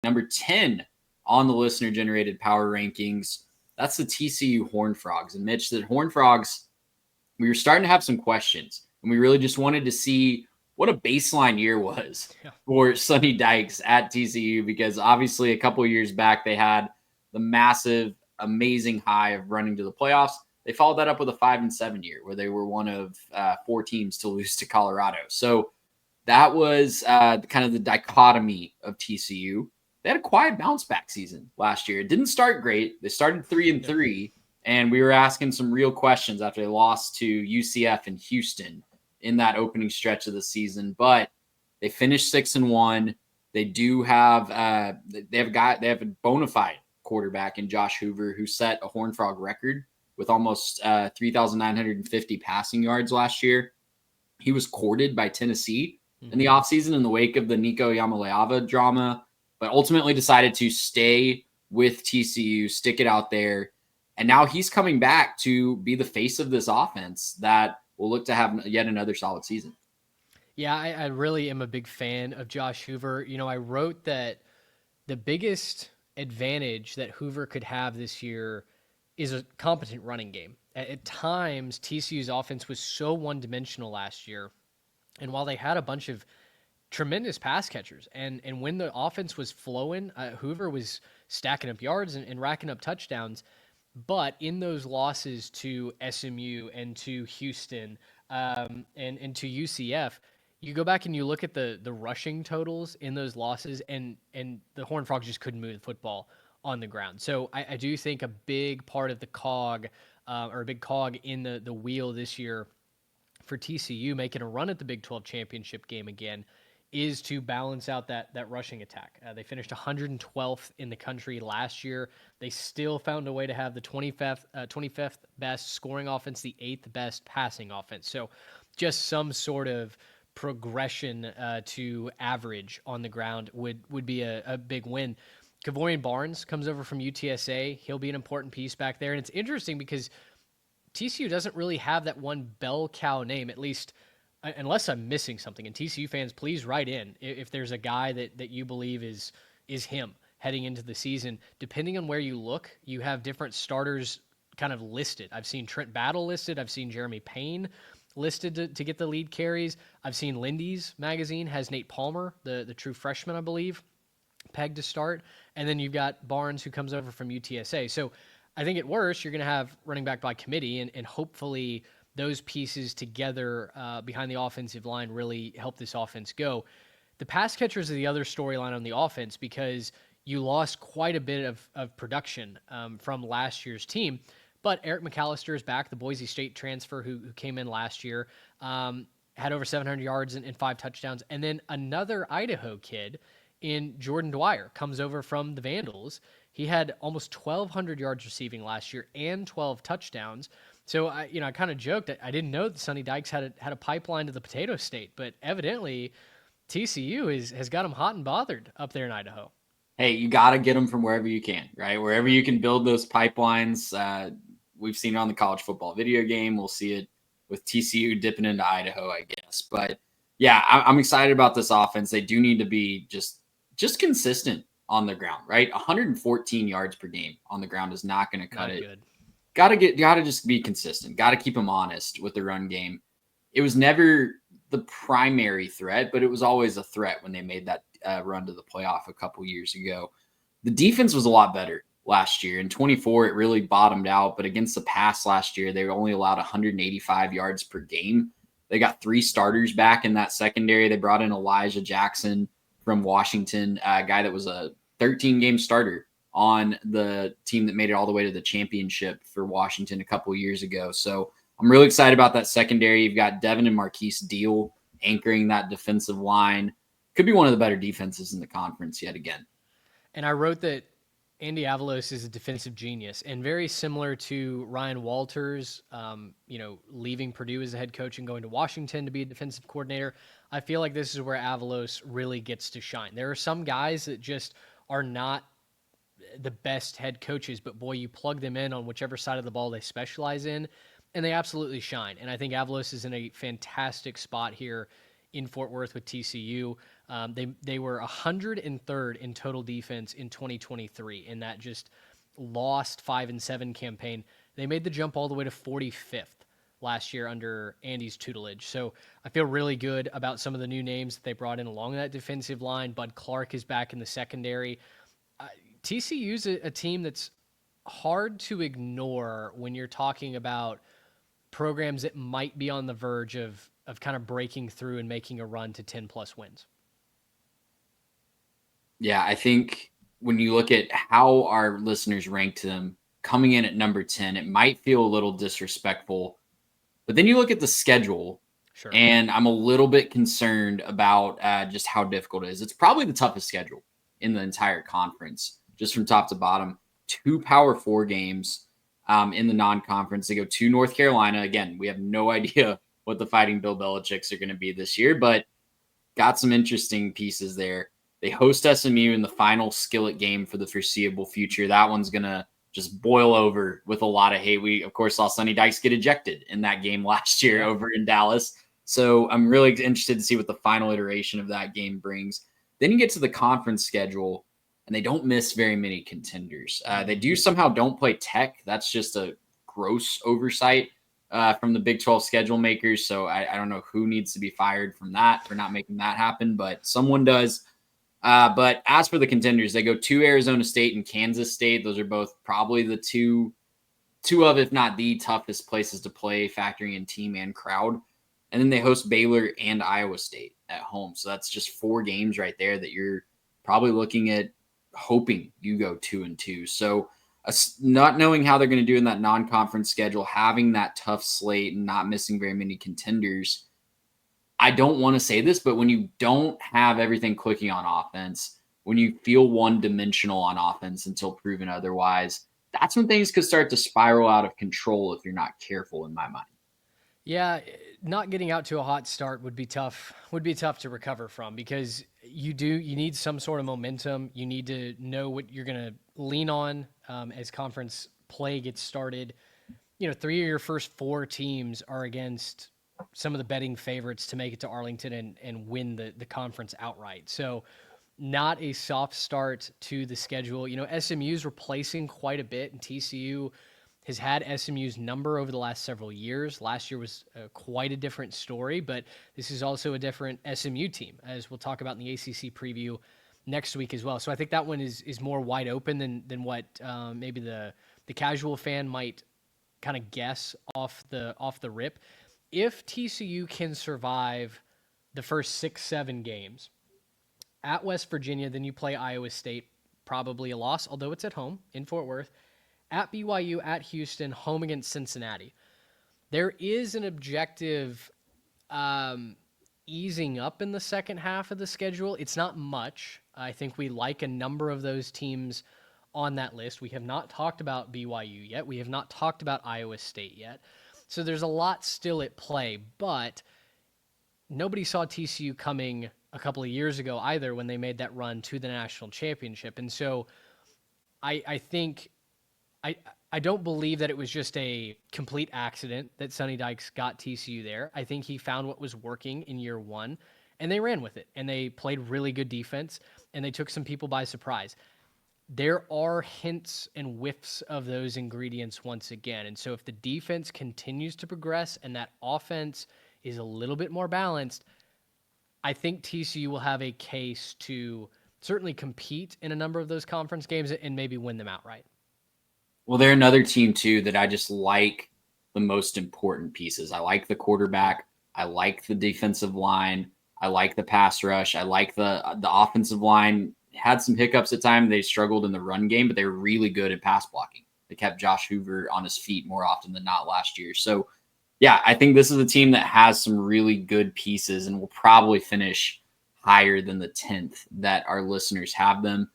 Number 10 on the listener-generated power rankings, that's the TCU Horned Frogs. And Mitch, the Horned Frogs, we were starting to have some questions, and we really just wanted to see what a baseline year was for Sonny Dykes at TCU, because obviously a couple of years back they had the massive, amazing high of running to the playoffs. They followed that up with a 5-7 year where they were one of 4 teams to lose to Colorado. So that was kind of the dichotomy of TCU. They had a quiet bounce back season last year. It didn't start great. They started 3-3, and we were asking some real questions after they lost to UCF and Houston in that opening stretch of the season. But they finished 6-1. They do have they have a bona fide quarterback in Josh Hoover, who set a Horned Frog record with almost 3,950 passing yards last year. He was courted by Tennessee in the offseason in the wake of the Nico Yamaleava drama, but ultimately decided to stay with TCU, stick it out there. And now he's coming back to be the face of this offense that will look to have yet another solid season. Yeah, I really am a big fan of Josh Hoover. I wrote that the biggest advantage that Hoover could have this year is a competent running game. At times, TCU's offense was so one-dimensional last year. And while they had a bunch of tremendous pass catchers, and when the offense was flowing, Hoover was stacking up yards and racking up touchdowns. But in those losses to SMU and to Houston and to UCF, you go back and you look at the rushing totals in those losses, and the Horned Frogs just couldn't move the football on the ground. So I do think a big part of the cog, or a big cog in the wheel this year for TCU making a run at the Big 12 championship game again is to balance out that rushing attack. They finished 112th in the country last year. They still found a way to have the 25th best scoring offense, the 8th best passing offense. So just some sort of progression to average on the ground would be a big win. Kavorian Barnes comes over from UTSA. He'll be an important piece back there. And it's interesting because TCU doesn't really have that one bell cow name, at least unless I'm missing something. And TCU fans, please write in if there's a guy that you believe is him heading into the season. Depending on where you look, you have different starters kind of listed. I've seen Trent Battle listed. I've seen Jeremy Payne listed to get the lead carries. I've seen Lindy's magazine has Nate Palmer, the true freshman, I believe, pegged to start. And then you've got Barnes, who comes over from UTSA. So I think at worst, you're going to have running back by committee, and hopefully those pieces together behind the offensive line really help this offense go. The pass catchers are the other storyline on the offense, because you lost quite a bit of production from last year's team. But Eric McAllister is back, the Boise State transfer who came in last year, had over 700 yards and 5 touchdowns. And then another Idaho kid in Jordan Dwyer comes over from the Vandals. He had almost 1,200 yards receiving last year and 12 touchdowns. So I kind of joked I didn't know that Sonny Dykes had a pipeline to the Potato State, but evidently TCU has got him hot and bothered up there in Idaho. Hey, you got to get them from wherever you can, right? Wherever you can build those pipelines. We've seen it on the college football video game. We'll see it with TCU dipping into Idaho, I guess. But yeah, I'm excited about this offense. They do need to be just consistent on the ground, right? 114 yards per game on the ground is not going to cut it. Good. Got to just be consistent. Got to keep them honest with the run game. It was never the primary threat, but it was always a threat when they made that run to the playoff a couple years ago. The defense was a lot better last year. In 24, it really bottomed out, but against the pass last year, they were only allowed 185 yards per game. They got 3 starters back in that secondary. They brought in Elijah Jackson from Washington, a guy that was a 13-game starter on the team that made it all the way to the championship for Washington a couple years ago. So I'm really excited about that secondary. You've got Devin and Marquise Deal anchoring that defensive line. Could be one of the better defenses in the conference yet again. And I wrote that Andy Avalos is a defensive genius, and very similar to Ryan Walters, leaving Purdue as a head coach and going to Washington to be a defensive coordinator. I feel like this is where Avalos really gets to shine. There are some guys that just are not the best head coaches, but boy, you plug them in on whichever side of the ball they specialize in, and they absolutely shine. And I think Avalos is in a fantastic spot here in Fort Worth with TCU. They were 103rd in total defense in 2023 in that just lost 5-7 campaign. They made the jump all the way to 45th last year under Andy's tutelage. So I feel really good about some of the new names that they brought in along that defensive line. Bud Clark is back in the secondary. TCU's a team that's hard to ignore when you're talking about programs that might be on the verge of kind of breaking through and making a run to 10 plus wins. Yeah, I think when you look at how our listeners ranked them coming in at number 10, it might feel a little disrespectful. But then you look at the schedule, Sure. and I'm a little bit concerned about just how difficult it is. It's probably the toughest schedule in the entire conference, just from top to bottom. 2 Power 4 games in the non-conference. They go to North Carolina. Again, we have no idea what the Fighting Bill Belichicks are going to be this year, but got some interesting pieces there. They host SMU in the final skillet game for the foreseeable future. That one's going to just boil over with a lot of hate. We, of course, saw Sonny Dykes get ejected in that game last year over in Dallas. So I'm really interested to see what the final iteration of that game brings. Then you get to the conference schedule, and they don't miss very many contenders. They do somehow don't play Tech. That's just a gross oversight from the Big 12 schedule makers. So I don't know who needs to be fired from that for not making that happen, but someone does. But as for the contenders, they go to Arizona State and Kansas State. Those are both probably the two of, if not the toughest places to play, factoring in team and crowd. And then they host Baylor and Iowa State at home. So that's just 4 games right there that you're probably looking at hoping you go 2-2. So not knowing how they're going to do in that non-conference schedule, having that tough slate and not missing very many contenders, I don't want to say this, but when you don't have everything clicking on offense, when you feel one-dimensional on offense until proven otherwise, that's when things could start to spiral out of control if you're not careful, in my mind. Yeah, not getting out to a hot start would be tough to recover from, because you need some sort of momentum. You need to know what you're going to lean on as conference play gets started. 3 of your first 4 teams are against some of the betting favorites to make it to Arlington and win the conference outright. So not a soft start to the schedule. SMU's replacing quite a bit, and TCU has had SMU's number over the last several years. Last year was quite a different story, but this is also a different SMU team, as we'll talk about in the ACC preview next week as well. So I think that one is more wide open than what maybe the casual fan might kind of guess off the rip. If TCU can survive the first 6-7 games at West Virginia, then you play Iowa State, probably a loss, although it's at home in Fort Worth, at BYU, at Houston, home against Cincinnati. There is an objective easing up in the second half of the schedule. It's not much. I think we like a number of those teams on that list. We have not talked about BYU yet. We have not talked about Iowa State yet. So there's a lot still at play, but nobody saw TCU coming a couple of years ago either when they made that run to the national championship. And so I think I don't believe that it was just a complete accident that Sonny Dykes got TCU there. I think he found what was working in year 1, and they ran with it, and they played really good defense, and they took some people by surprise. There are hints and whiffs of those ingredients once again. And so if the defense continues to progress and that offense is a little bit more balanced, I think TCU will have a case to certainly compete in a number of those conference games and maybe win them outright. Well, they're another team, too, that I just like the most important pieces. I like the quarterback. I like the defensive line. I like the pass rush. I like the offensive line. Had some hiccups at times. They struggled in the run game, but they were really good at pass blocking. They kept Josh Hoover on his feet more often than not last year. So, yeah, I think this is a team that has some really good pieces and will probably finish higher than the 10th that our listeners have them.